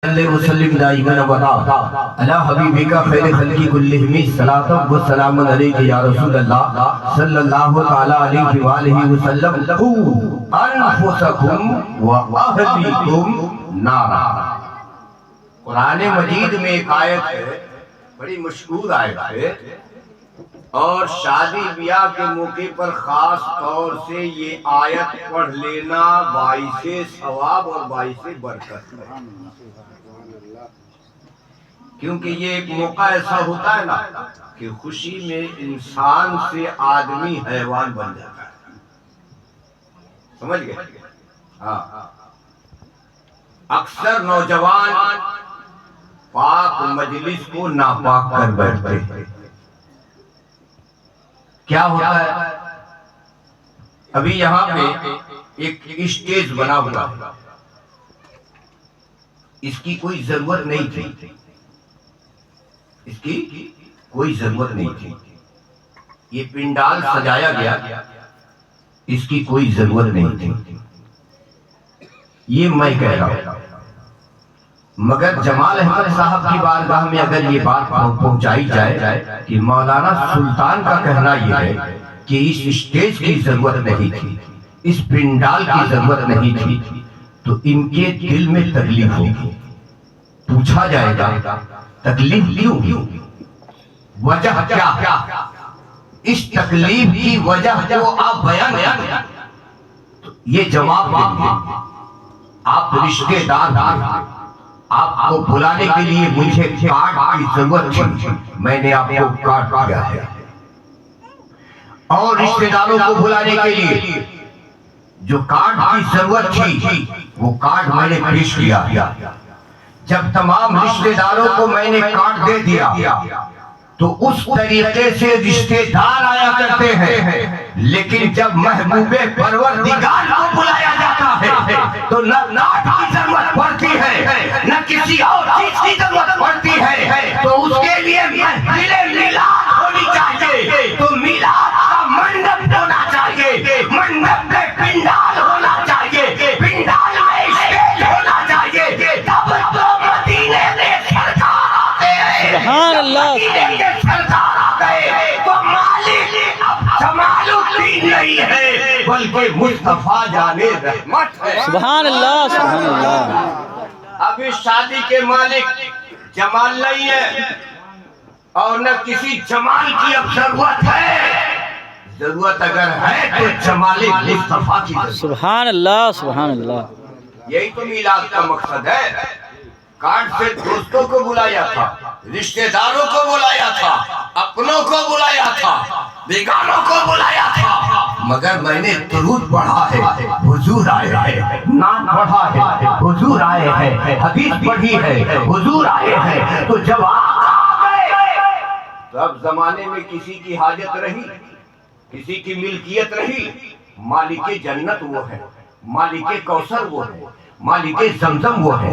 وسلم دائما ابدا علی حبیبک خیر خلق کلہم صلاۃ و سلام علیک یا رسول اللہ صلی اللہ تعالی علیہ وآلہ وسلم قوا انفسکم و اہلیکم نارا۔ قرآن مجید میں ایک آیت ہے، بڑی مشہور آیت ہے، اور شادی بیاہ کے موقع پر خاص طور سے یہ آیت پڑھ لینا باعث ثواب اور باعث برکت ہے، کیونکہ یہ ایک موقع ایسا ہوتا ہے نا کہ خوشی میں انسان سے آدمی حیوان بن جاتا ہے، سمجھ گئے؟ ہاں، اکثر نوجوان پاک مجلس کو ناپاک کر بیٹھتے ہیں۔ کیا ہوتا ہے؟ ابھی یہاں پہ ایک اسٹیج بنا ہوا ہے، اس کی کوئی ضرورت نہیں تھی، اس کی کوئی ضرورت نہیں تھی۔ یہ پنڈال سجایا گیا، اس کی کوئی ضرورت نہیں تھی، یہ میں کہہ رہا ہوں۔ مگر جمال احمد صاحب کی بارگاہ میں اگر یہ بات پہنچائی جائے کہ مولانا سلطان کا کہنا یہ ہے کہ اس اسٹیج کی ضرورت نہیں تھی، اس پنڈال کی ضرورت نہیں تھی، تو ان کے دل میں تکلیف ہوگی۔ پوچھا جائے گا تکلیف کیوں؟ وجہ کیا؟ اس تکلیف کی وجہ کو آپ بیان کریں تو یہ جواب دیں گے۔ آپ رشتے دار، آپ کو بلانے کے لیے مجھے کارڈ کی ضرورت تھی، میں نے آپ کو کارڈ دیا ہے، اور رشتے داروں کو بلانے کے لیے جو کارڈ کی ضرورت تھی وہ کارڈ میں نے پیش کیا۔ جب تمام رشتے داروں کو میں نے کارڈ دے دیا تو اس طریقے سے رشتے دار آیا کرتے ہیں، لیکن جب محبوب پروردگار کو بلایا جاتا ہے تو نہ کارڈ کی ضرورت پڑتی ہے نہ کسی اور چیز کی ضرورت پڑتی ہے، تو اس کے لیے محفل میلاد ہونی چاہیے، تو میلاد کا منڈپ ہونا چاہیے، منڈپ میں پنڈال ہونا چاہیے، پنڈال میں اسٹیج ہونا چاہیے، تب تو مدینے میں سرکار آتے ہیں، سبحان اللہ، مدینے کے سرکار آتے ہیں، تو مالک اب جمال الدین نہیں ہے بلکہ مصطفیٰ جانے رحمت ہے۔ سبحان اللہ، سبحان اللہ۔ اب اس شادی کے مالک جمال نہیں ہے، اور نہ کسی جمال کی اب ضرورت ہے، ضرورت اگر ہے تو جمال مصطفیٰ کی ضرورت۔ سبحان اللہ، سبحان اللہ۔ یہی تو میلاد کا مقصد ہے۔ کارڈ سے دوستوں کو بلایا تھا، رشتے داروں کو بلایا تھا، اپنوں کو بلایا تھا، بیگانوں کو بلایا تھا، مگر میں نے درود پڑھا ہے، حضور آئے ہیں، نام پڑھا ہے، حضور آئے ہیں، حدیث پڑھی ہے، حضور آئے ہیں، تو جب آقا آ گئے تو اب زمانے میں کسی کی حاجت رہی، کسی کی ملکیت رہی؟ مالک جنت وہ ہے، مالک کوثر وہ ہے، مالک زمزم وہ ہے،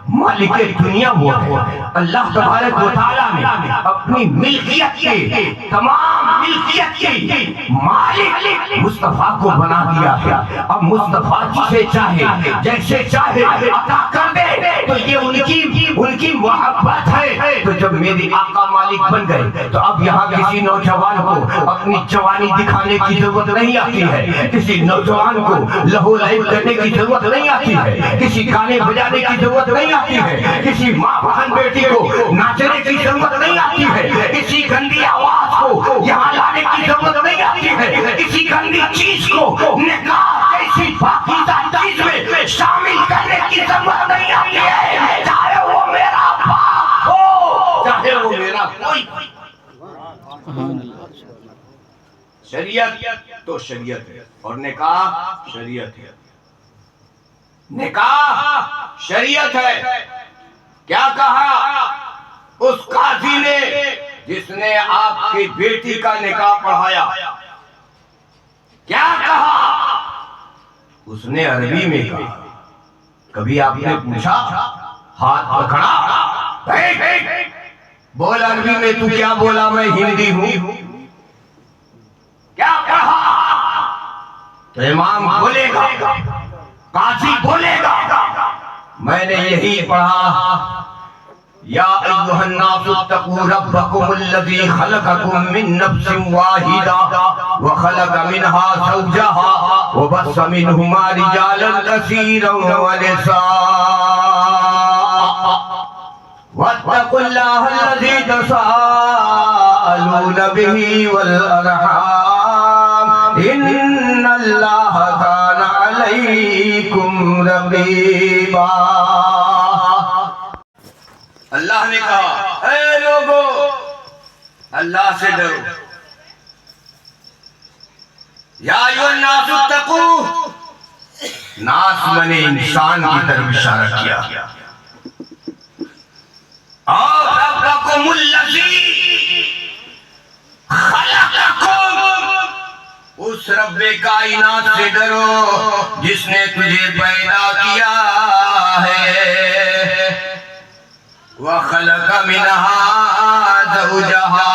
مالک دنیا وہ ہے۔ اللہ تبارک و تعالیٰ نے اپنی ملکیت کے، تمام ملکیت کے مالک مصطفیٰ کو بنا دیا ہے۔ اب مصطفیٰ جسے چاہے جیسے چاہے عطا کر دے، تو یہ ان کی محبت ہے۔ تو جب میری آقا مالک بن گئے تو اب یہاں کسی نوجوان کو اپنی جوانی دکھانے کی ضرورت نہیں آتی ہے، کسی نوجوان کو لہو لہو کرنے کی ضرورت نہیں آتی ہے، کسی گانے بجانے کی ضرورت نہیں آتی ہے، کسی ماں بہن بیٹی کو ناچنے کی ضرورت نہیں آتی ہے، کسی گندی آواز کو یہاں لانے کی ضرورت نہیں آتی ہے، کسی گندی چیز کو نکاح جیسی پاکیزہ چیز میں شامل کرنے کی ضرورت نہیں آتی ہے، چاہے وہ میرا باپ ہو، چاہے وہ میرا کوئی۔ شریعت تو شریعت ہے، اور نکاح شریعت ہے، نکاح شریعت ہے۔ کیا کہا اس قاضی نے جس نے آپ کی بیٹی کا نکاح پڑھایا؟ کیا کہا؟ اس نے عربی میں کہا۔ کبھی آپ نے پوچھا؟ ہاتھ پکڑا، بول عربی میں، تو کیا بولا؟ میں ہندی ہوں۔ کیا کہا؟ تو امام بولے گا، قاضی بولے گا، میں نے یہی پڑھا یا ایھا الناس اتقوا ربکم الذی خلقکم من نفس واحدہ وخلق منها زوجها وبث منہما رجالا کثیرا ونساء واتقوا اللہ الذی تساءلون به والارحام ان اللہ کان علیکم رقیبا۔ اللہ نے کہا اے لوگو اللہ سے ڈرو، یا ایھا الناس اتقوا، ناس بنے انسان کی طرف اشارہ کیا، اور ربکم الذی خلقکم، اس رب کائنات سے ڈرو جس نے تجھے پیدا کیا ہے، وَخَلَقَ مِنْهَا زَوْجَهَا،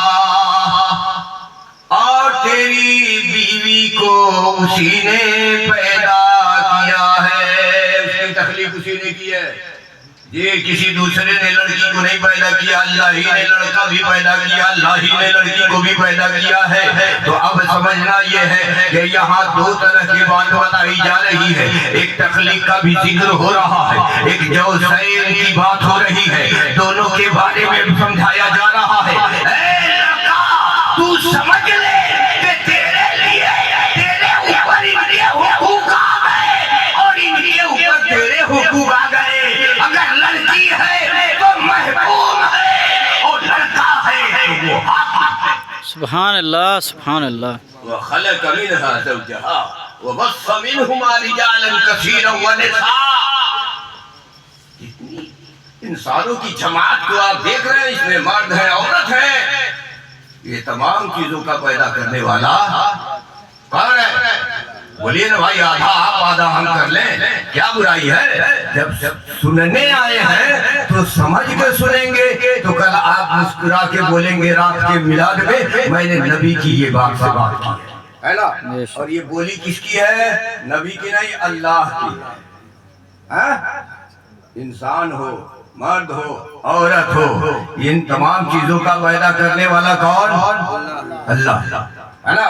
اور تیری بیوی کو اسی نے پیدا کیا ہے۔ اس کی تخلیق اسی نے کی ہے، یہ کسی دوسرے نے لڑکی کو نہیں پیدا کیا، اللہ ہی نے لڑکا بھی پیدا کیا، اللہ ہی نے لڑکی کو بھی پیدا کیا ہے۔ تو اب سمجھنا یہ ہے کہ یہاں دو طرح کی بات بتائی جا رہی ہے، ایک تخلیق کا بھی ذکر ہو رہا ہے، ایک جوزین کی بات ہو رہی ہے، دونوں کے بارے میں سمجھایا جا رہا ہے۔ اے لڑکا تو سمجھ لے کہ تیرے لیے تیرے اوپر ان کے حقوق آ گئے اور ان کے اوپر تیرے حقوق آ گئے۔ اگر لڑکی ہے تو محبوب ہے اور لڑکا ہے تو وہ حق ہے۔ سبحان اللہ سبحان اللہ۔ وَخَلَقَ مِنْهَا زَوْجَهَا وَبَثَّ مِنْهُمَا رِجَالًا كَثِيرًا وَنِسَاءً۔ انسانوں کی جماعت کو آپ دیکھ رہے ہیں، اس میں مرد ہے عورت ہے، یہ تمام چیزوں کا پیدا کرنے والا کون ہے؟ بولیے نا بھائی، آدھا آپ آدھا ہم کر لیں، کیا برائی ہے؟ جب سننے آئے ہیں تو سمجھ کے سنیں گے، تو کل آپ مسکرا کے بولیں گے رات کے میلاد میں نے نبی کی یہ بات سے بات کی ہے نا۔ اور یہ بولی کس کی ہے؟ نبی کی نہیں، اللہ کی ہے۔ انسان ہو، مرد ہو، عورت ہو، ان تمام چیزوں کا پیدا کرنے والا کون؟ اللہ ہے نا۔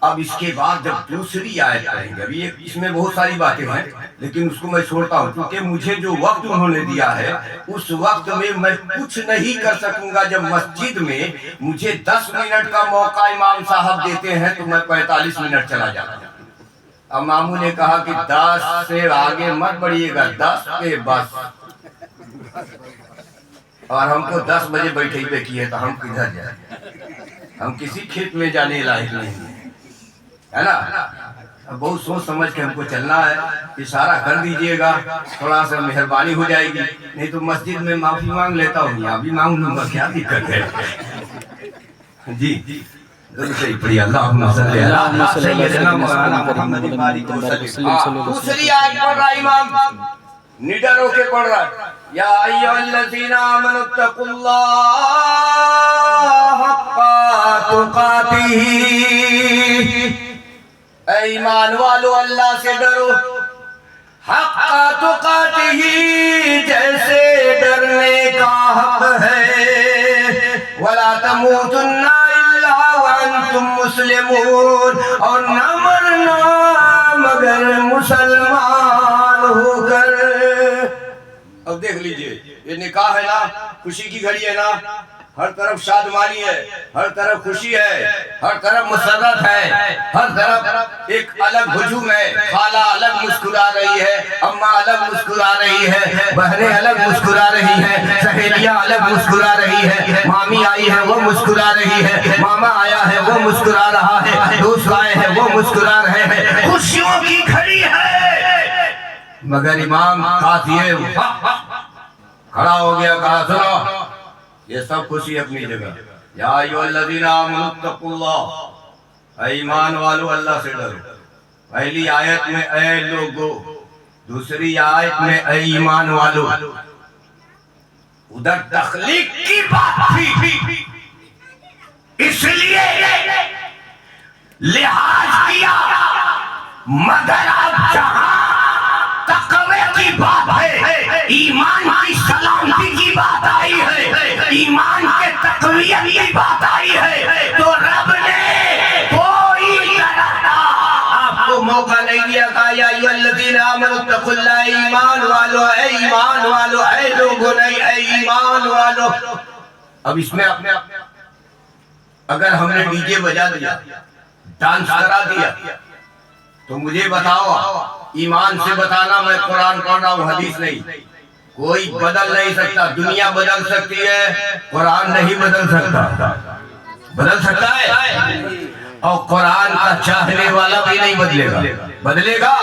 اب اس کے بعد جب دوسری آیت پڑھیں گے، ابھی اس میں بہت ساری باتیں ہیں لیکن اس کو میں چھوڑتا ہوں کیونکہ مجھے جو وقت انہوں نے دیا ہے اس وقت میں کچھ نہیں کر سکوں گا۔ جب مسجد میں مجھے 10 منٹ کا موقع امام صاحب دیتے ہیں تو میں 45 منٹ چلا جاتا ہوں۔ اماموں نے کہا کہ 10 سے آگے مت بڑھیے گا، 10 پہ بس، اور ہم کو 10 بجے بیٹھے پہ کیے تو ہم کدھر جائیں؟ ہم کسی کھیت میں جانے لائق نہیں ہے نا۔ بہت سوچ سمجھ کے ہم کو چلنا ہے، اشارہ کر دیجئے گا، تھوڑا سا مہربانی ہو جائے گی، نہیں تو مسجد میں معافی مانگ لیتا ہوں، یہاں بھی مانگ لوں گا، کیا دقت ہے؟ جی ضرور صحیح پڑھی، اللہم صلی اللہ سیدنا مولانا محمد وسلم۔ دوسری آیت پڑھ رہا امام، نڈر ہو کے پڑھ رہا، یا ایھا الذین آمنوا اتقوا اللہ حق تقاتہ، اے ایمان والو اللہ سے ڈرو حق تقاتہ، جیسے ڈرنے کا حق ہے، ولا تموتن الا وانتم مسلمون، اور نہ مرنا مگر مسلمان ہو کر۔ اب دیکھ لیجئے، یہ نکاح ہے نا، خوشی کی گھڑی ہے نا، ہر طرف شادمانی ہے، ہر طرف خوشی ہے، ہر طرف مسرت ہے، ہر طرف ایک الگ ہجوم ہے، خالہ الگ مسکرا رہی ہے، اماں الگ مسکرا رہی ہے، بہنیں الگ مسکرا رہی ہیں، سہیلیاں الگ مسکرا رہی ہے، مامی آئی ہے وہ مسکرا رہی ہے، ماما آیا ہے وہ مسکرا رہا ہے، دوست آئے ہیں وہ مسکرا رہے ہیں، خوشیوں کی گھڑی ہے۔ مگر امام قاضی کھڑا ہو گیا، کہا سنو، یہ سب خوشی اپنی جگہ، یا ایھا الذین آمنوا اتقوا اللہ، اے ایمان والو اللہ سے ڈرو۔ پہلی آیت میں اے لوگو، دوسری آیت میں اے ایمان والو۔ ادھر تخلیق کی بات تھی، اس لیے لحاظ کیا، مگر اب جہاں تقوی کی بات ہے، ایمان کی سلامتی کی بات آئی ہے، ایمان کے تقویت کی بات آئی ہے، تو رب نے کوئی طرح آپ کو موقع نہیں دیا کہا یا ایھا الذین آمنوا اتقوا اللہ، ایمان والو، اے ایمان والو، اے لوگوں نہیں، اے ایمان والو۔ اب اس میں اگر ہم نے ڈی جے بجا دیا، ڈانس کرا دیا، تو مجھے بتاؤ، ایمان سے بتانا میں قرآن پڑھ رہا ہوں، حدیث نہیں۔ کوئی بدل نہیں سکتا، دنیا بدل سکتی ہے، قرآن نہیں بدل سکتا۔ بدل سکتا ہے اور قرآن کا چاہنے والا بھی نہیں بدلے گا۔ بدلے گا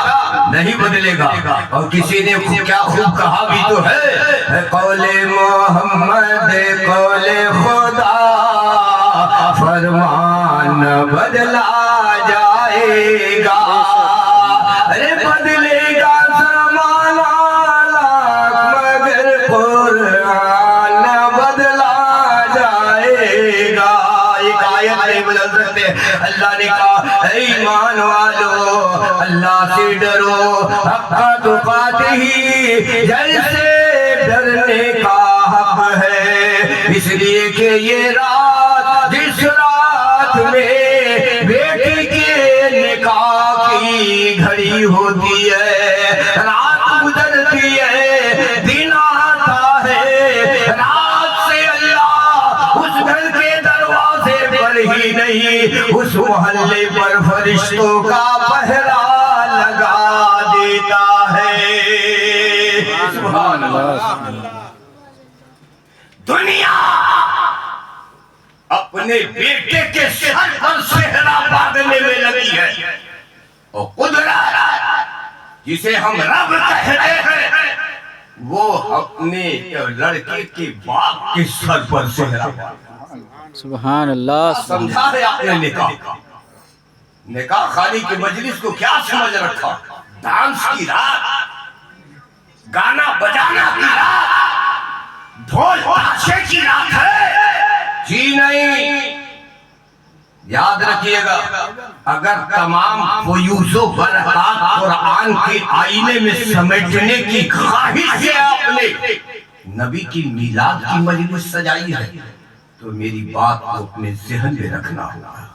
نہیں بدلے گا۔ اور کسی نے کیا خوب کہا بھی تو ہے، قول محمد قول خدا، فرمان بدلا جائے گا، ارے بدلے گا زمانہ مگر قرآن بدلا جائے گا۔ ایک آیت نہیں بدل سکتے۔ اللہ نے کہا اے ایمان والو، اللہ سے ڈرو حق تقاتہ، جیسے ڈرنے کا حق ہے، اس لیے کہ یہ رات، جس رات میں بیٹی کے نکاح کی گھڑی ہوتی ہے، رات گزرتی ہے، دن آتا ہے، رات سے اللہ اس گھر کے دروازے پر ہی نہیں، اس محلے پر فرشتوں کا پہرا لگا دیتا ہے۔ سبحان اللہ۔ دنیا اپنے بیٹے کے سر پر صحرا باندھنے میں لگی ہے، اور قدرت جسے ہم رب کہتے ہیں وہ اپنے لڑکے کے باپ کے سر پر صحرا باندھا۔ سبحان اللہ۔ سمجھا ہے آپ نے نکاح خانی کے مجلس کو کیا سمجھ رکھا؟ ڈانس کی رات، گانا بجانا کی رات، ڈھول تاشے کی رات ہے؟ جی نہیں۔ یاد رکھیے گا، اگر تمام فیوز و برکات قرآن کے آئینے میں سمیٹنے کی خواہش ہے آپ نے نبی کی میلاد کی مجلس سجائی ہے، تو میری بات کو اپنے ذہن میں رکھنا ہوگا۔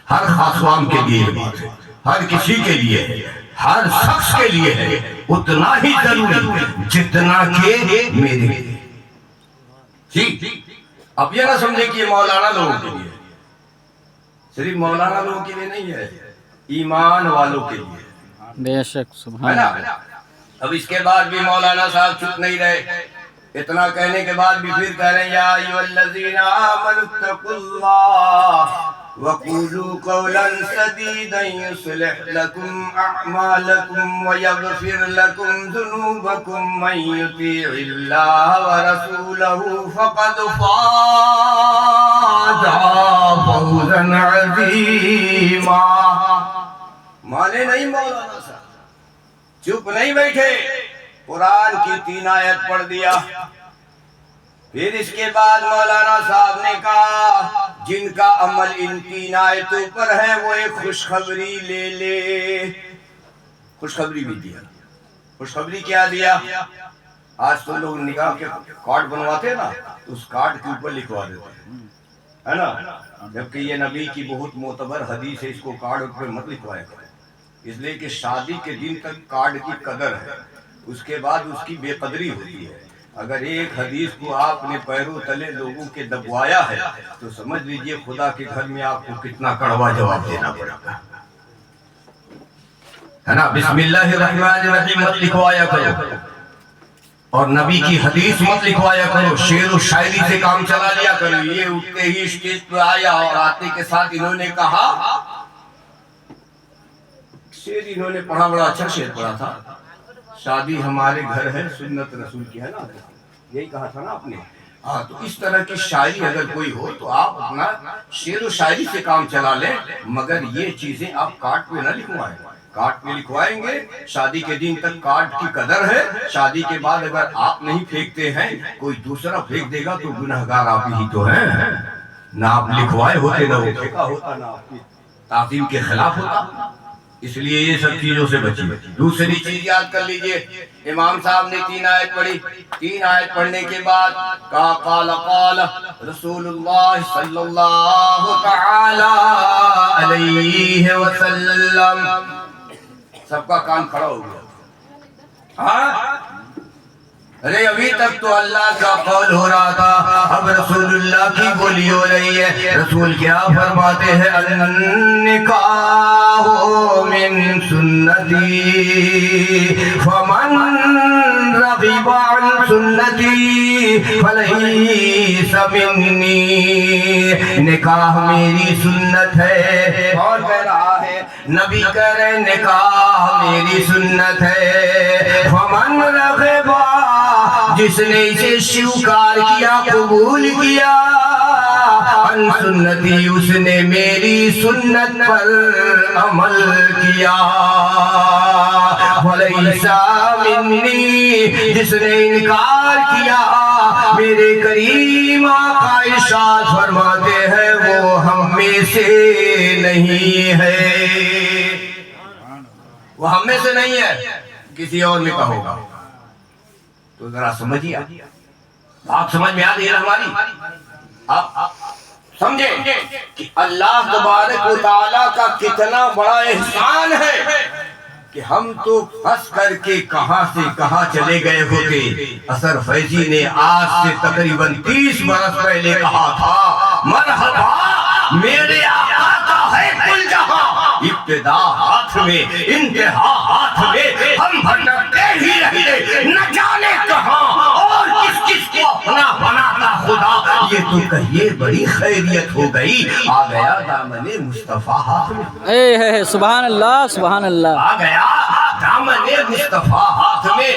ہر خاص عام کے لیے یہ بات ہے، ہر کسی کے لیے ہے، ہر شخص کے لیے ہے، اتنا ہی ضروری جتنا کہ میرے لیے۔ جی اب یہ نہ سمجھے کہ یہ مولانا لوگوں کے لیے، صرف مولانا لوگوں کے لیے نہیں ہے، ایمان والوں کے لیے، بے شک۔ ہے سبحان نا؟ اللہ۔ اب اس کے بعد بھی مولانا صاحب چپ نہیں رہے، اتنا کہنے کے بعد بھی پھر کہہ رہے ہیں یا ایھا الذین آمنوا اتقوا اللہ وقولوا قولا سدیدا یصلح لکم اعمالکم ویغفر لکم ذنوبکم من یطیع اللہ ورسولہ فقد فاز فوزا عظیما۔ مانے نہیں مولانا صاحب، چپ نہیں بیٹھے، قرآن کی 3 آیت پڑھ دیا۔ پھر اس کے بعد مولانا صاحب نے کہا جن کا عمل ان 3 آیتوں پر ہے وہ ایک خوشخبری لے لے۔ خوشخبری بھی دیا۔ خوشخبری کیا دیا؟ آج تو لوگ نکاح کے کارڈ بنواتے ہیں نا، اس کارڈ کے اوپر لکھوا دیتے ہیں، ہے نا؟ جبکہ یہ نبی کی بہت معتبر حدیث ہے، اس کو کارڈ پر مت لکھوایا کریں، اس لیے کہ شادی کے دن تک کارڈ کی قدر ہے، اس کے بعد اس کی بے قدری ہوتی ہے۔ اگر ایک حدیث کو آپ نے پیروں تلے لوگوں کے دبوایا ہے تو سمجھ لیجئے خدا کے گھر میں آپ کو کتنا کڑوا جواب دینا پڑے گا، ہے نا؟ بسم اللہ الرحمن الرحیم مت لکھوایا کرو، اور نبی کی حدیث مت لکھوایا کرو، شعر و شاعری سے کام چلا لیا کرو۔ یہ اٹھتے ہی اسٹیج پہ آیا اور آتے کے ساتھ انہوں نے کہا، شعر انہوں نے پڑھا، بڑا اچھا شعر پڑھا تھا، شادی ہمارے گھر ہے سنت رسول کی، ہے نا؟ یہی کہا تھا نا آپ نے؟ ہاں، تو اس طرح کی شاعری اگر کوئی ہو تو آپ اپنا شعر و شاعری سے کام چلا لیں، مگر یہ چیزیں آپ کارڈ پہ نہ لکھوائیں۔ کارڈ پہ لکھوائیں گے، شادی کے دن تک کارڈ کی قدر ہے، شادی کے بعد اگر آپ نہیں پھینکتے ہیں کوئی دوسرا پھینک دے گا تو گنہگار آپ ہی تو ہیں۔ نہ آپ لکھوائے ہوتے، نہ وہ پھینکا ہوتا، نہ آپ کی تعظیم کے خلاف ہوتا۔ اس لیے یہ سب چیزوں سے بچی۔ دوسری چیز یاد کر لیجئے، امام صاحب نے 3 آیت پڑھی، 3 آیت پڑھنے کے بعد کہا قال رسول اللہ صلی اللہ تعالی علیہ وسلم، سب کا کان کھڑا ہو گیا۔ ہاں ارے ابھی تک تو اللہ کا قول ہو رہا تھا، اب رسول اللہ کی بولی ہو رہی ہے۔ رسول کیا فرماتے ہیں؟ النکاح من سنتی فمن رغب عن سنتی فلیس منی، نکاح میری سنت ہے۔ کون کہہ رہا ہے؟ نبی کہہ رہے نکاح میری سنت ہے۔ فمن رغب، جس نے اسے شیوکار کیا، قبول کیا، ان سنتی، اس نے میری سنت پر عمل کیا، ولیس منی، جس نے انکار کیا، میرے کریم آقا ارشاد فرماتے ہیں وہ ہم میں سے نہیں ہے، وہ ہم میں سے نہیں ہے، کسی اور میں کا ہوگا۔ تو ذرا سمجھیے، آپ سمجھ میں آ رہی ہے ہماری؟ آپ سمجھیں کہ اللہ تبارک و تعالیٰ کا کتنا بڑا احسان ہے کہ ہم تو پھنس کر کے کہاں سے کہاں چلے گئے ہوتے۔ اثر فیضی نے آج سے تقریباً 30 برس پہلے کہا تھا، مرحبا میرے آقا کا ہے کل جہاں، ابتدا ہاتھ میں انتہا ہاتھ میں، ہم بھٹکتے ہی رہتے نہ جانے کہاں، اور کس کس کو اپنا بناتا خدا، یہ تو کہیے بڑی خیریت ہو گئی، آ گیا دامن مصطفیٰ ہاتھ میں، سبحان اللہ سبحان اللہ، آ گیا دامن مصطفیٰ ہاتھ میں۔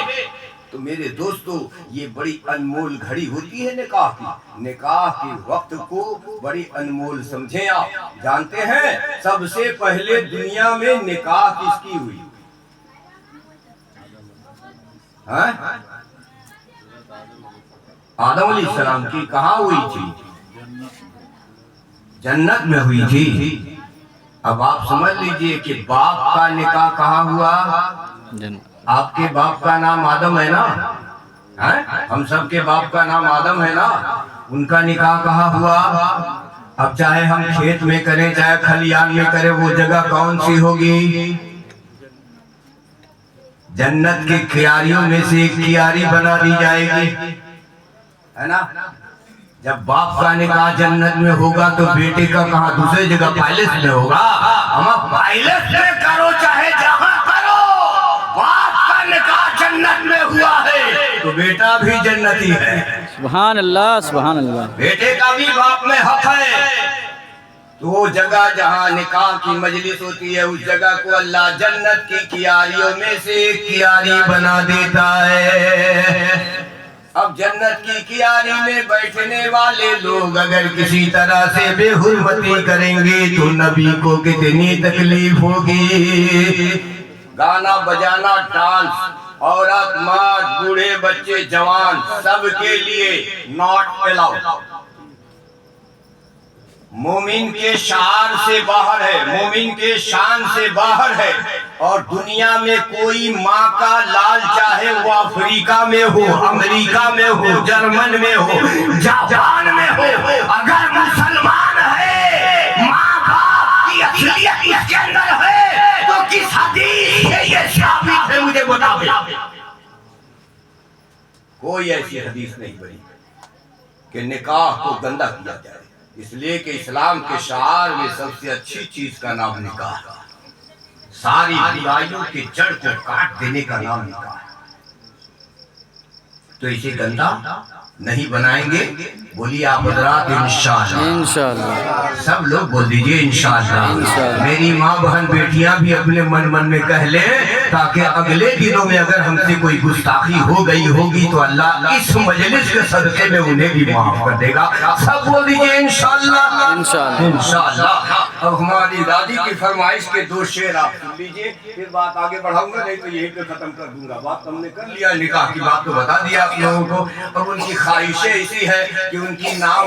تو میرے دوستو، یہ بڑی انمول گھڑی ہوتی ہے نکاح کی، نکاح کے وقت کو بڑی انمول سمجھیں۔ آپ جانتے ہیں سب سے پہلے دنیا میں نکاح کس کی ہوئی؟ آدم علیہ السلام کی۔ کہاں ہوئی تھی؟ جنت میں ہوئی تھی۔ اب آپ سمجھ لیجئے کہ باپ کا نکاح کہاں ہوا؟ آپ کے باپ کا نام آدم ہے نا، ہم سب کے باپ کا نام آدم ہے نا، ان کا نکاح کہاں ہوا؟ اب چاہے ہم کھیت میں کریں چاہے کھلیان میں کریں، وہ جگہ کون سی ہوگی؟ جنت کے کیاریوں میں سے ایک کیاری بنا دی جائے گی، ہے نا؟ جب باپ کا نکاح جنت میں ہوگا تو بیٹے کا کہاں؟ دوسری جگہ پیلس میں ہوگا۔ ہم پیلس میں کرو چاہے جہاں کرو، باپ کا نکاح جنت میں ہوا ہے تو بیٹا بھی جنتی ہے۔ سبحان اللہ سبحان اللہ، بیٹے کا بھی باپ میں حق ہے۔ تو وہ جگہ جہاں نکاح کی مجلس ہوتی ہے، اس جگہ کو اللہ جنت کی کیاریوں میں سے ایک کیاری بنا دیتا ہے۔ اب جنت کی کیاری میں بیٹھنے والے لوگ اگر کسی طرح سے بے حرمتی کریں گے تو نبی کو کتنی تکلیف ہوگی۔ گانا بجانا، ڈانس، عورت مرد بوڑھے بچے جوان سب کے لیے ناٹ الاؤڈ، مومن کے شعار سے باہر ہے، مومن کے شان سے باہر ہے۔ اور دنیا میں کوئی ماں کا لال چاہے وہ افریقہ میں ہو، امریکہ میں ہو، جرمن میں ہو، جاپان میں ہو، اگر مسلمان ہے، ماں باپ کی اصلیت اس کے اندر ہے تو کس حدیث سے یہ ثابت ہے؟ مجھے بتا دیں۔ کوئی ایسی حدیث نہیں بنی کہ نکاح کو گندا کیا جائے، اس لیے کہ اسلام کے شعار میں سب سے اچھی چیز کا نام نکاح ہے، ساری برائیوں کے جڑ کو کاٹ دینے کا نام نکاح ہے۔ تو اسے گندا نہیں بنائیں گے، بولیے آپ حضرات انشاءاللہ، انشاءاللہ، سب لوگ بول دیجئے انشاءاللہ۔ میری ماں بہن بیٹیاں بھی اپنے من میں کہہ لیں تاکہ اگلے دنوں میں اگر ہم سے کوئی گستاخی ہو گئی ہوگی تو اللہ اس مجلس کے صدقے میں انہیں بھی معاف کر دے گا۔ سب بول دیجئے انشاءاللہ انشاءاللہ۔ اب ہماری دادی کی فرمائش کے 2 شعر آپ سن لیجئے، پھر بات آگے بڑھاؤں گا، نہیں تو یہی پہ ختم کر دوں گا۔ بات ہم نے کر لیا، نکاح کی بات تو بتا دیا آپ لوگوں کو۔ اب ان کی خواہشیں اسی ہے کہ ان کی نام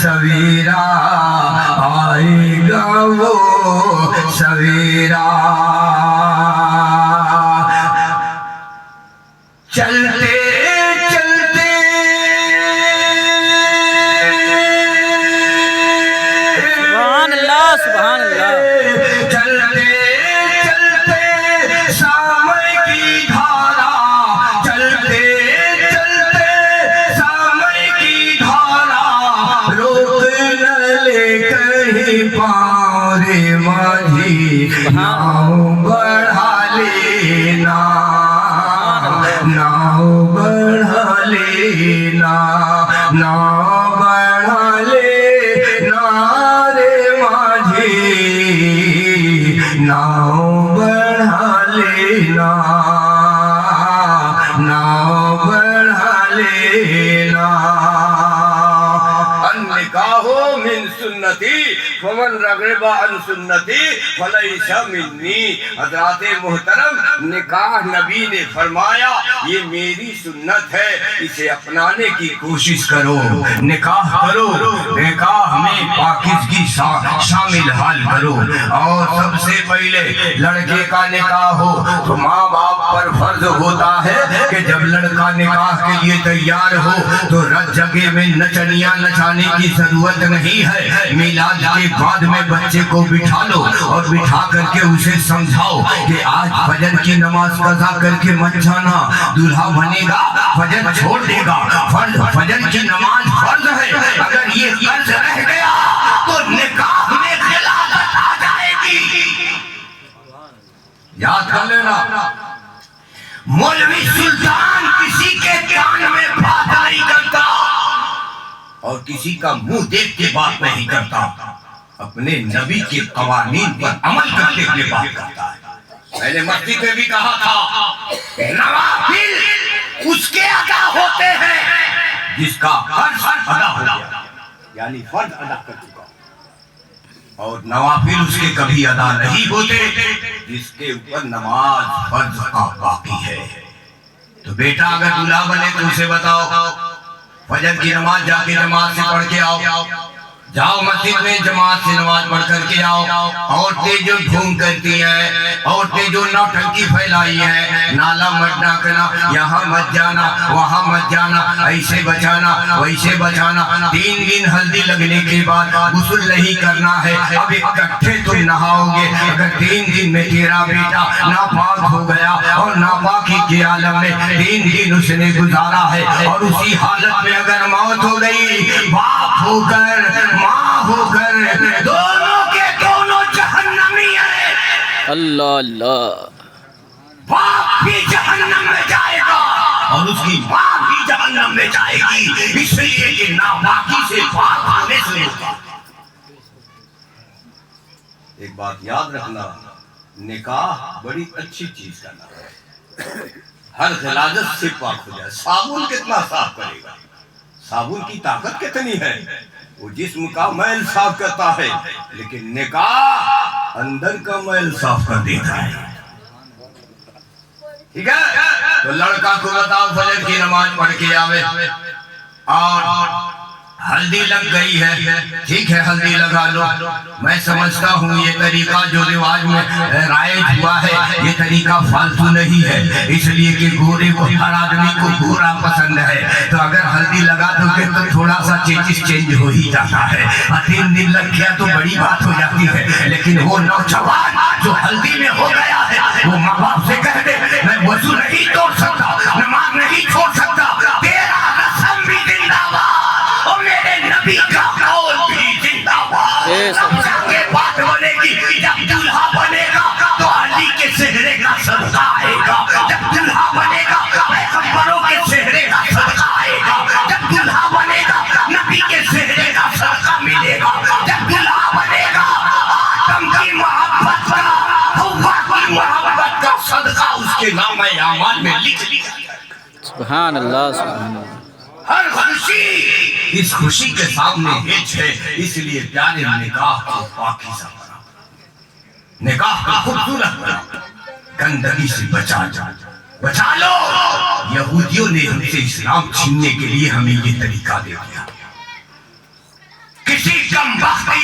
سویرا آئے گا وہ سویرا چلتے چلتے سبحان اللہ سبحان اللہ چلتے چلتے سامے کی دھارا چلتے چلتے سامے کی دھارا روک نہ لے کہیں پاؤں رے ماجھی ناؤ بڑھا لینا ناؤ بڑھا لینا ناؤ بڑھا لینا رے ماجھی ناؤ بڑھا لینا ناؤ بڑھا لینا النکاح من سنتی فمن رغب عن سنتی فلیس منی حضرات محترم نکاح نبی نے فرمایا یہ میری سنت ہے اسے اپنانے کی کوشش کرو نکاح کرو نکاح میں پاکیزگی شامل حال کرو اور سب سے پہلے لڑکے کا نکاح ہو تو ماں باپ پر فرض ہوتا ہے کہ جب لڑکا نکاح کے لیے تیار ہو تو رت جگہ میں نچنیاں نچانے کی ضرورت نہیں ہے میلاد کے بعد میں بچے کو بٹھا لو اور بٹھا کر کے اسے سمجھاؤ کہ آج فجر کی نماز قضا کر کے مت جانا دلہا بنے گا فجر چھوڑ دے گا فجر کی نماز فرض ہے اگر یہ قرض رہ گیا تو نکاح میں خلافت آ جائے گی یاد کر لینا مولوی سلطان کسی کے کان میں بات نہیں کرتا اور کسی کا منہ دیکھ کے بات نہیں کرتا اپنے نبی کے قوانین پر عمل کرتے ہوئے بات کرتا ہے میں نے مسجد میں بھی کہا تھا نوافل اس کے ادا ہوتے ہیں جس کا فرض ادا ہو گیا یعنی فرض ادا کر چکا اور نوافل اس کے کبھی ادا نہیں ہوتے جس کے اوپر نماز فرض کا باقی ہے تو بیٹا اگر دلہا بنے تو اسے بتاؤ فجر کی نماز جا کے جماعت سے پڑھ کے آؤ جاؤ مسجد میں جماعت سے نماز پڑھ کر کے آؤ عورتیں جو ڈھونگ کرتی ہیں عورتیں جو نوٹنکی پھیلائی ہیں نالا مت ڈاکنا یہاں مت جانا وہاں مت جانا ایسے بچانا ویسے بچانا 3 دن ہلدی لگنے کے بعد غسل نہیں کرنا ہے اب اکٹھے تم نہاؤ گے اگر 3 دن میں تیرا بیٹا ناپاک ہو گیا اور ناپاکی کے عالم میں 3 دن اس نے گزارا ہے اور اسی حالت میں اگر موت ہو گئی باپ ہو کر ماں ہو کر دونوں کے دونوں جہنمی ہیں اللہ اللہ باپ بھی جہنم میں جائے گا اور اس کی ماں بھی جہنم میں جائے گی اس لیے کہ ناپاکی سے پاک ہونے سے ہوگا ایک بات یاد رکھنا نکاح بڑی اچھی چیز کا نام ہے ہر غلاظت سے پاک ہو جائے صابن کتنا صاف کرے گا صابن کی طاقت کتنی ہے وہ جسم کا میل صاف کرتا ہے لیکن نکاح اندر کا میل صاف کر دیتا ہے ٹھیک ہے تو لڑکا کو بتاؤ فجر کی نماز پڑھ کے آوے اور ہلدی لگ گئی ہے ٹھیک ہے ہلدی لگا لو میں سمجھتا ہوں یہ طریقہ جو رواج میں رائج ہوا ہے یہ طریقہ فالتو نہیں ہے اس لیے کہ گورے کو ہر آدمی کو گورا پسند ہے تو اگر ہلدی لگا دو گے تو تھوڑا سا چینج ہو ہی جاتا ہے 3 دن لگ گیا تو بڑی بات ہو جاتی ہے لیکن وہ نوجوان جو ہلدی میں ہو گیا ہے وہ ماں باپ سے کہہ دے میں وضو نہیں توڑ سکتا نماز نہیں چھوڑ سکتا تیرا رسم بھی زندہ باد اور میرے نبی کا قول بھی زندہ باد کے بات بنے گی جب دلہا بنے گا تو علی کے چہرے کا صدقہ آئے گا جب دلہا بنے گا پیغمبروں کے چہرے کا صدقہ آئے گا جب دلہا بنے گا نبی کے چہرے کا صدقہ ملے گا جب دلہا بنے گا آدم کی محبت کا حوا کی محبت کا صدقہ اس کے نام اعمال میں لکھ لیا جائے گا سبحان اللہ سبحان اللہ ہر خوشی اس خوشی کے سامنے ہچ ہے اس لیے پیارے نکاح کو پاکیزہ بنا نکاح کو خوبصورت بنا گندگی سے بچا لو یہودیوں نے ہم سے اسلام چھیننے کے لیے ہمیں یہ طریقہ دے دیا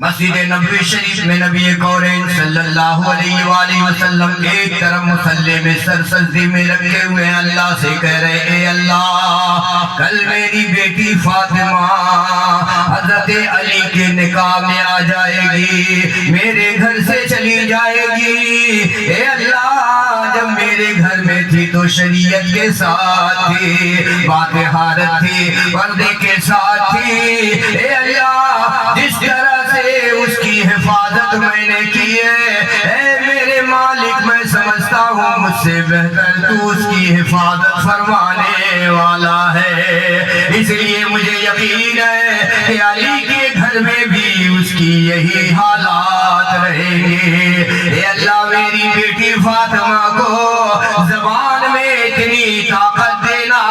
مسجد نبوی شریف میں نبی کونین صلی اللہ علیہ وآلہ وسلم ایک طرف مصلی میں سرسجدے میں رکھے ہوئے اللہ سے کہہ رہے اے اللہ کل میری بیٹی فاطمہ حضرت علی کے نکاح میں آ جائے گی، میرے گھر سے چلی جائے گی، اے اللہ جب میرے گھر میں تھی تو شریعت کے ساتھ تھی، باطہارت تھی، پردے کے ساتھ تھی، اے اللہ جس طرح سے اس کی حفاظت میں نے کی ہے، اے میرے مالک میں سمجھتا ہوں مجھ سے بہتر تو اس کی حفاظت فرمانے والا ہے، اس لیے مجھے یقین ہے کہ علی کے گھر میں بھی اس کی یہی حالات رہیں گے، اے اللہ میری بیٹی فاطمہ کو زبان میں اتنی طاقت دینا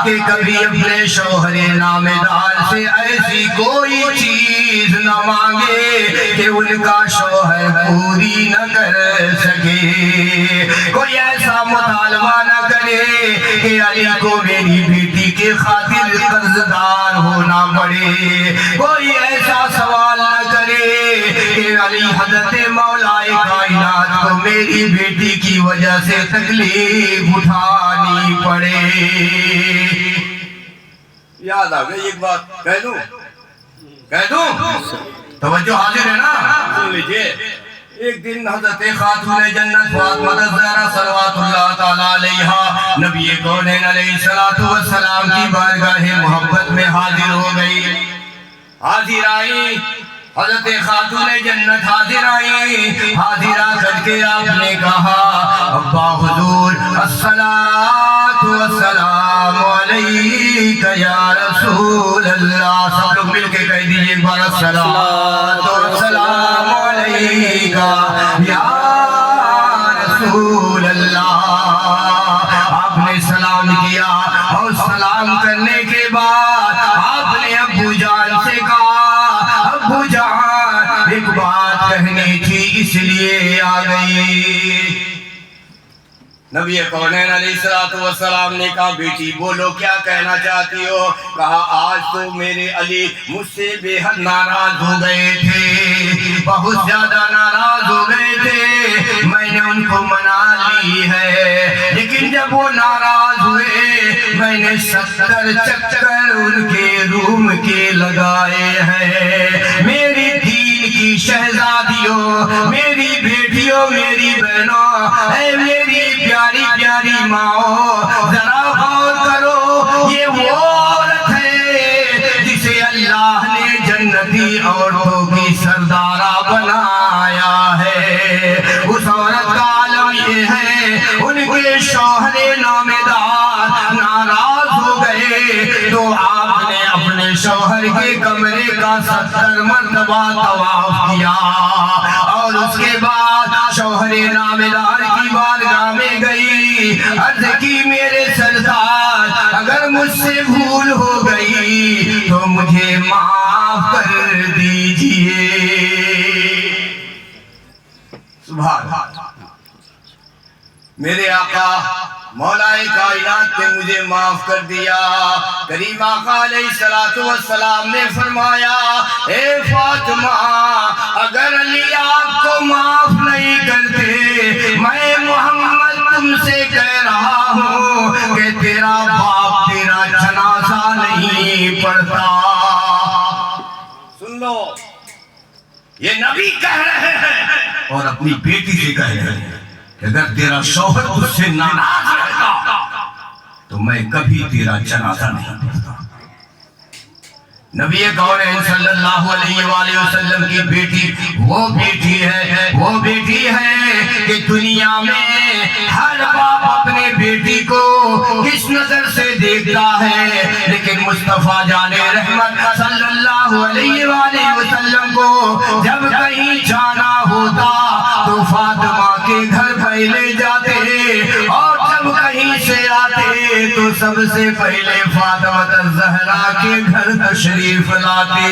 کہ کبھی اپنے شوہر نامدار سے ایسی کوئی چیز نہ مانگے کہ ان کا شوہر پوری نہ کر سکے، کوئی ایسا مطالبہ نہ کرے کہ علی کو میری بیٹی کے خاطر قرضدار ہونا پڑے، کوئی ایسا سوال نہ کرے کہ علی حضرت مولا کائنات کو میری بیٹی کی وجہ سے تکلیف اٹھانی پڑے۔ یاد آ گئی ایک بات کہہ دوں توجہ حاضر ہے نا، سن لیجئے۔ ایک دن حضرت خاتون جنت فاطمہ الزہرا صلوات اللہ تعالی علیہا نبی کونین علیہ السلام کی بارگاہ محبت میں حاضر ہو گئی، حاضر آئی حضرت خاتون جنت، حاضر آئی، حاضر آ کر کے آپ نے کہا ابا حضور الصلاۃ والسلام علیک یا رسول اللہ، سب لوگ مل کے کہہ دیجئے ایک بار الصلاۃ والسلام علیک یا رسول اللہ۔ آپ نے سلام کیا اور سلام کرنے کے بعد آپ نے ابو جان سے کہا ابو جان ایک بات کہنی تھی اس لیے آ گئی۔ نبی کونین علیہ السلام نے کہا بیٹی بولو کیا کہنا چاہتی ہو؟ کہا آج تو میرے علی مجھ سے بے حد ناراض ہو گئے تھے، بہت زیادہ ناراض ہو گئے تھے، میں نے ان کو منا لی ہے، لیکن جب وہ ناراض ہوئے میں نے 70 چکر ان کے روم کے لگائے ہیں۔ میری دین کی شہزادیوں، میری بیٹیوں، میری بہنوں، اے میری پیاری پیاری ماں ذرا غور کرو، یہ وہ عورت ہے جسے اللہ نے جنتی عورتوں کی سردارہ بنایا ہے۔ اس عورت کا عالم یہ ہے ان کے شوہر نامدار ناراض ہو گئے تو آپ نے اپنے شوہر کے کمرے کا 70 مرتبہ طواف کیا اور اس کے بعد شوہر نامدار کی بارگاہ میں گئی، عرض کی میرے سرکار اگر مجھ سے بھول ہو گئی تو مجھے معاف کر دیجئے۔ سبحان اللہ، میرے آقا مولا کائنات نے مجھے معاف کر دیا۔ کریم آقا علیہ السلام نے فرمایا اے فاطمہ اگر علی آپ کو معاف نہیں کرتے میں محمد تم سے کہہ رہا ہوں کہ تیرا باپ تیرا جنازہ نہیں پڑھتا۔ سن لو، یہ نبی کہہ رہے ہیں اور اپنی بیٹی سے کہہ رہے ہیں کہ اگر تیرا شوہر تجھ سے ناراض رہتا تو میں کبھی تیرا جنازہ نہیں پڑھتا۔ نبی کونین صلی اللہ علیہ وآلہ وسلم کی بیٹی وہ بیٹی ہے کہ دنیا میں ہر باپ اپنے بیٹی کو کس نظر سے دیکھتا ہے، لیکن مصطفیٰ جان رحمت صلی اللہ علیہ وآلہ وسلم کو جب کہیں جانا ہوتا تو فاطمہ کے گھر پہلے جاتے اور جب کہیں سے آتے تو سب سے پہلے فاطمہ الزہرا کے گھر تشریف لاتے۔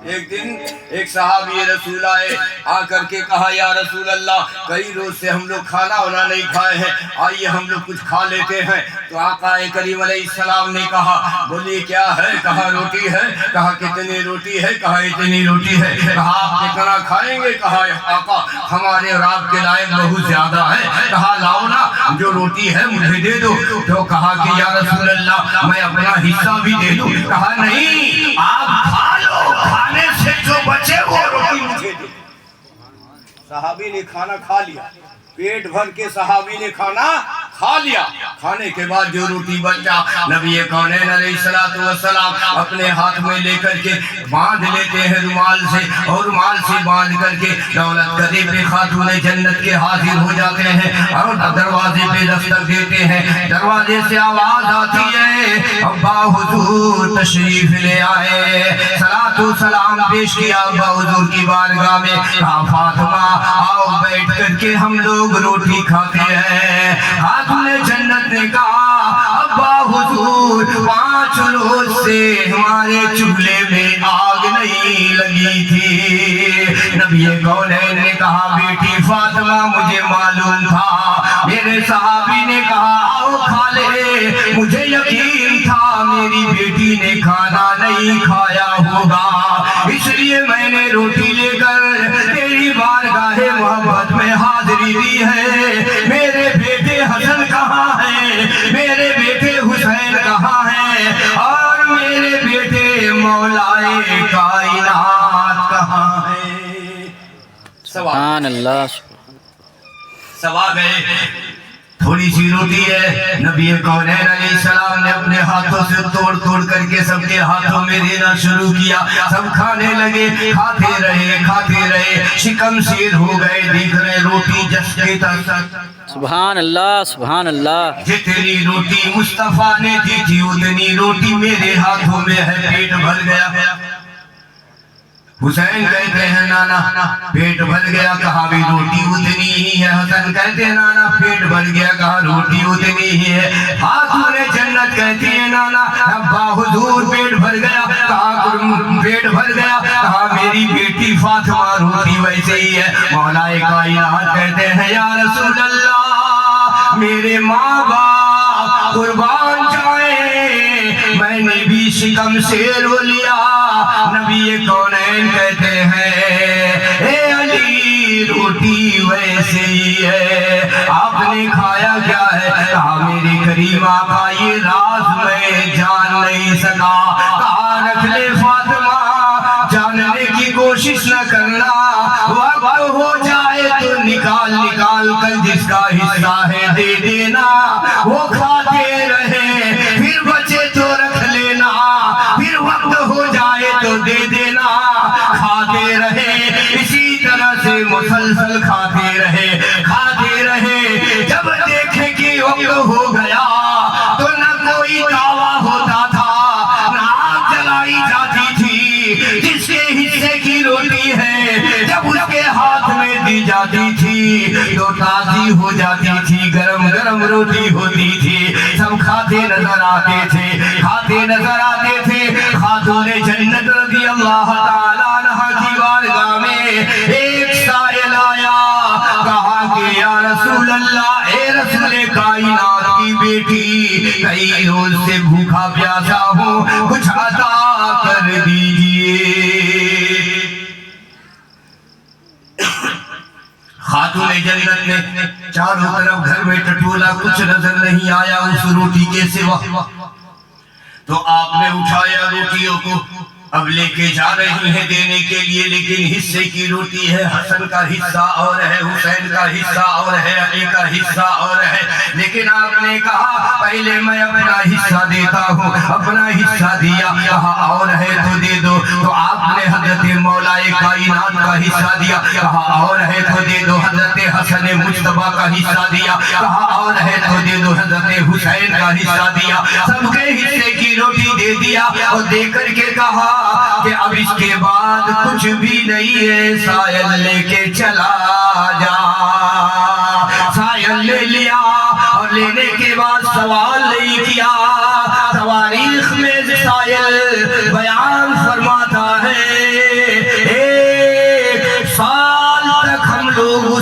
ایک دن ایک صحابی رسول آئے، آ کر کے کہا یا رسول اللہ کئی روز سے ہم لوگ کھانا ہونا نہیں کھائے ہیں، آئیے ہم لوگ کچھ کھا لیتے ہیں۔ تو آقا کریم علیہ السلام نے کہا بولیے کیا ہے؟ کہا روٹی ہے۔ کہا کتنی روٹی ہے؟ کہا اتنی روٹی ہے۔ کہا آپ کتنا کھائیں گے؟ کہا آقا ہمارے اور آپ کے لائق بہت زیادہ ہے۔ کہا لاؤ نا جو روٹی ہے مجھے دے دو۔ تو کہا کہ یا رسول اللہ میں اپنا حصہ بھی دے دوں۔ کہا نہیں، آپ کھا لو، کھانے سے جو بچے وہ روٹی مجھے دے۔ صحابی نے کھانا کھا لیا، پیٹ بھر کے صحابی نے کھانا کھا لیا۔ کھانے کے بعد جو روٹی بچا نبی کونین علیہ السلام اپنے ہاتھ میں لے کر کے باندھ لیتے ہیں رومال سے، اور رومال سے باندھ کر کے دولت قدی پہ خاتون جنت کے حاضر ہو جاتے ہیں اور دروازے پہ دستک دیتے ہیں۔ دروازے سے آواز آتی ہے ابا حضور تشریف لے آئے۔ صلاۃ و سلام پیش کیا ابا حضور کی بارگاہ میں، کہا فاطمہ آؤ بیٹھ کر کے ہم لوگ روٹی کھاتے ہیں۔ خاتون جنت نے کہا ابا حضور 5 روز سے ہمارے چولہے میں آگ نہیں لگی تھی۔ نبی کونین نے کہا بیٹی فاطمہ مجھے معلوم تھا۔ میرے صحابی نے کہا آؤ کھا لے، مجھے یقین تھا میری بیٹی نے کھانا نہیں کھایا ہوگا، اس لیے میں نے روٹی لے کر تیری بارگاہ محبت میں حاضری دی ہے۔ میرے بیٹے حسن کہاں ہیں؟ میرے بیٹے حسین کہاں ہیں؟ اور میرے بیٹے مولائے کائنات کہاں ہیں؟ سبحان اللہ سوا گئے، تھوڑی سی روٹی ہے، نبی کونین علیہ السلام نے اپنے ہاتھوں سے توڑ توڑ کر کے سب کے ہاتھوں میں دینا شروع کیا۔ سب کھانے لگے، کھاتے رہے، شکم سیر ہو گئے، دیکھ رہے روٹی جس کے تک۔ سبحان اللہ سبحان اللہ۔ جتنی روٹی مصطفیٰ نے دی تھی اتنی روٹی میرے ہاتھوں میں ہے، پیٹ بھر گیا۔ حسین کہتے ہیں نانا پیٹ بھر گیا، کہا بھی روٹی اتنی ہی ہے۔ حسن کہتے ہیں نانا پیٹ بھر گیا، کہا روٹی اتنی ہی ہے۔ خاتون جنت کہتی ہیں نانا ابا حضور پیٹ بھر گیا، کہا پیٹ بھر گیا، کہا میری بیٹی فاطمہ روٹی ویسے ہی ہے۔ مولا کائنات کہتے ہیں یا رسول اللہ میرے ماں باپ قربان جائیں، میں نے بھی شکم سے رو لیا۔ نبی کونین کہتے ہیں اے علی روٹی ویسے ہی ہے، آپ نے کھایا کیا ہے؟ کہا میری کریم آقا یہ راز میں جان نہیں سکا۔ کہا رکھ لے فاطمہ، جاننے کی کوشش نہ کرنا، وقت ہو جائے تو نکال کر جس کا حصہ ہے دے دینا۔ وہ کھاتے رہے پھر بچے تو رکھ لینا، پھر وقت ہو جائے تو دے دینا۔ کھاتے رہے اسی طرح سے مسلسل کھاتے رہے، جب دیکھے کہ وقت ہو گیا تو نہ کوئی دعویٰ ہوتا تھا، نہ آگ جلائی جاتی تھی۔ جس کے حصے کی روٹی ہے جب اس کے ہاتھ میں دی جاتی تھی تو تازی ہو جاتی تھی، گرم گرم روٹی ہوتی تھی، سب کھاتے نظر آتے تھے۔ خاتون جنت رضی اللہ تعالیٰ عنہ کی بارگاہ میں ایک سائل آیا، کہا کہ یا رسول اللہ اے رسول کائنات کی بیٹی، کئی روز سے بھوکا پیاسا ہوں، کچھ عطا کر دیجئے۔ خاتون جنت نے چاروں طرف گھر میں ٹٹولا، کچھ نظر نہیں آیا اس روٹی کے سوا۔ تو آپ نے اٹھایا روٹیوں کو، اب لے کے جا رہی ہیں دینے کے لیے، لیکن حصے کی روٹی ہے، حسن کا حصہ اور ہے، حسین کا حصہ اور ہے، علی کا حصہ اور ہے، لیکن آپ نے کہا پہلے میں اپنا حصہ دیتا ہوں۔ اپنا حصہ دیا، کہا اور ہے تو دے دو۔ تو آپ نے حضرت مولا کائنات کا حصہ دیا، کہا اور ہے تو دے دو۔ حضرت حسن مجتبیٰ کا حصہ دیا، کہا اور ہے تو دے دو۔ حضرت حسین کا حصہ دیا، سب کے حصے کی روٹی دے دیا، اور دے کر کے کہا کہ اب اس کے بعد کچھ بھی نہیں ہے، سائل لے کے چلا جا۔ سائل لے لیا، اور لینے کے بعد سوال نہیں کیا۔ تواریخ میں سائل بیان فرماتا ہے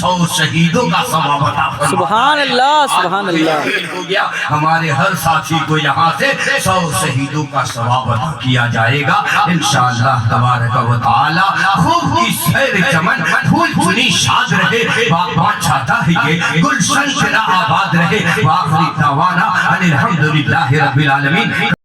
100 شہیدوں کا ثواب عطا فرما۔ سبحان اللہ، سبحان اللہ۔ ہو گیا ہمارے ہر ساتھی کو یہاں سے 100 شہیدوں کا ثواب عطا کیا جائے گا انشاءاللہ تبارک و تعالی۔ خوب کی سیر چمن پھول چنی شاد رہے، باغبان چھاتا ہے یہ گلشن تیرا آباد رہے، وآخری دعوانا ان الحمدللہ رب العالمین۔